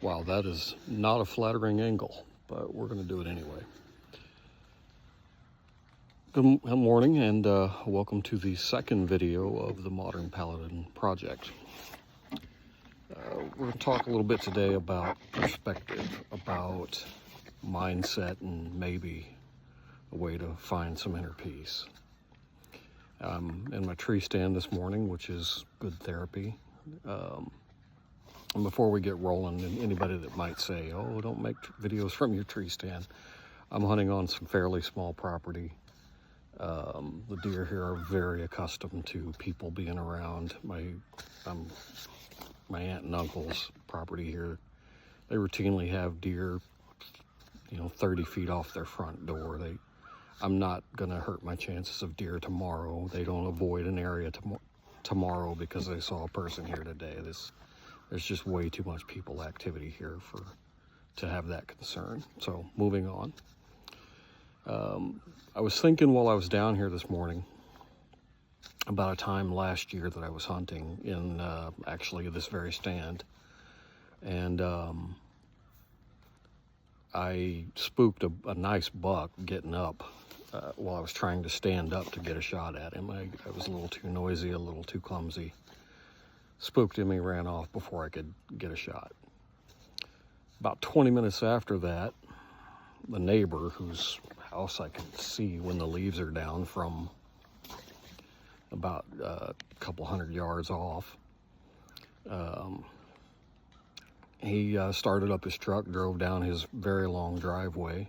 Wow, that is not a flattering angle, but we're going to do it anyway. Good morning, and welcome to the second video of the Modern Paladin project. We're going to talk a little bit today about perspective, about mindset, and maybe a way to find some inner peace. I'm in my tree stand this morning, which is good therapy. And before we get rolling, and anybody that might say, oh, don't make videos from your tree stand, I'm hunting on some fairly small property. The deer here are very accustomed to people being around. My aunt and uncle's property here, they routinely have deer, 30 feet off their front door. I'm not gonna hurt my chances of deer tomorrow. They don't avoid an area tomorrow because they saw a person here today. There's just way too much people activity here to have that concern. So moving on. I was thinking while I was down here this morning about a time last year that I was hunting in actually this very stand, and I spooked a nice buck getting up while I was trying to stand up to get a shot at him. I was a little too noisy, a little too clumsy. Spooked him, he ran off before I could get a shot. About 20 minutes after that, the neighbor, whose house I can see when the leaves are down from about a couple hundred yards off, he started up his truck, drove down his very long driveway,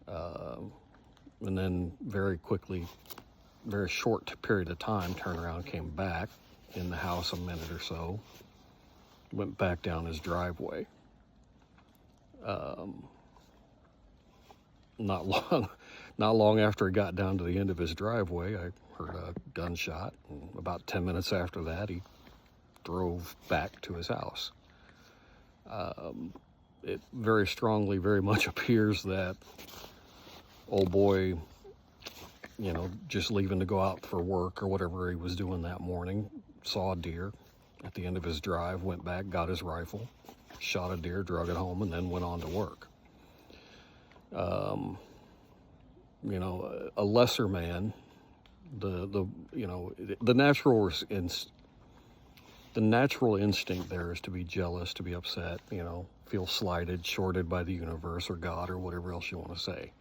and then very quickly, very short period of time, turned around, came back in the house a minute or so, went back down his driveway. Not long after he got down to the end of his driveway, I heard a gunshot, and about 10 minutes after that, he drove back to his house. It very strongly, very much appears that old boy, just leaving to go out for work or whatever he was doing that morning, saw a deer at the end of his drive, went back, got his rifle, shot a deer, drug it home, and then went on to work. A lesser man, the natural instinct there is to be jealous, to be upset, feel slighted, shorted by the universe or God or whatever else you want to say.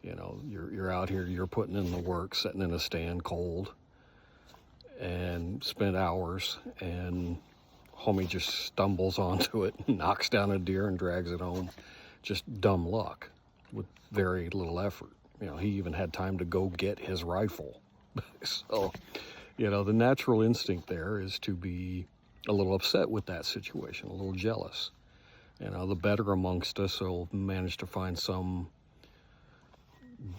You're out here, you're putting in the work, sitting in a stand cold, and spent hours, and homie just stumbles onto it, knocks down a deer and drags it home. Just dumb luck with very little effort. He even had time to go get his rifle. So, the natural instinct there is to be a little upset with that situation, a little jealous. The better amongst us will manage to find some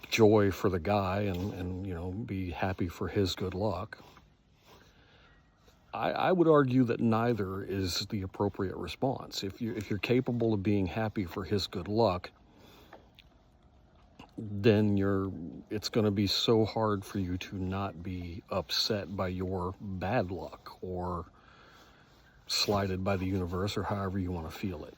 joy for the guy and be happy for his good luck. I would argue that neither is the appropriate response. If you're capable of being happy for his good luck, then it's going to be so hard for you to not be upset by your bad luck or slighted by the universe or however you want to feel it.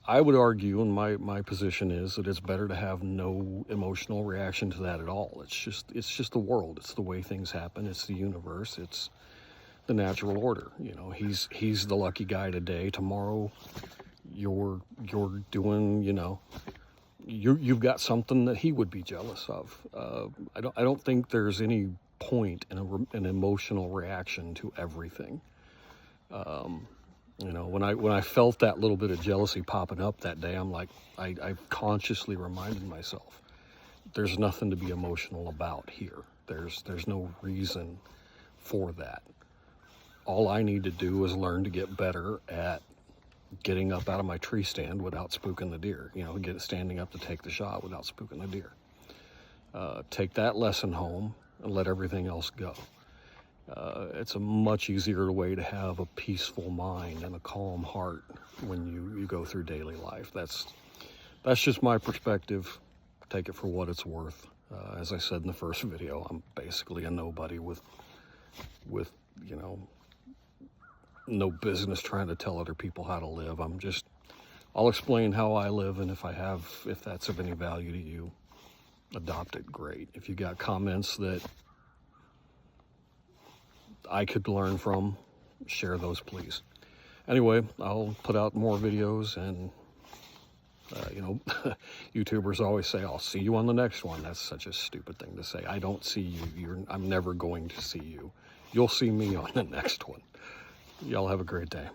I would argue, and my position is, that it's better to have no emotional reaction to that at all. It's just the world. It's the way things happen. It's the universe. It's the natural order. He's the lucky guy today. Tomorrow, you're doing, you've got something that he would be jealous of. I don't think there's any point in an emotional reaction to everything. When I felt that little bit of jealousy popping up that day, I'm like, I consciously reminded myself, there's nothing to be emotional about here. There's no reason for that. All I need to do is learn to get better at getting up out of my tree stand without spooking the deer. Standing up to take the shot without spooking the deer. Take that lesson home and let everything else go. It's a much easier way to have a peaceful mind and a calm heart when you go through daily life. That's just my perspective. Take it for what it's worth. As I said in the first video, I'm basically a nobody with no business trying to tell other people how to live. I'll explain how I live, and if that's of any value to you, adopt it, great. If you got comments that I could learn from, share those, please. Anyway, I'll put out more videos, and YouTubers always say, I'll see you on the next one. That's such a stupid thing to say. I don't see you. I'm never going to see you. You'll see me on the next one. Y'all have a great day.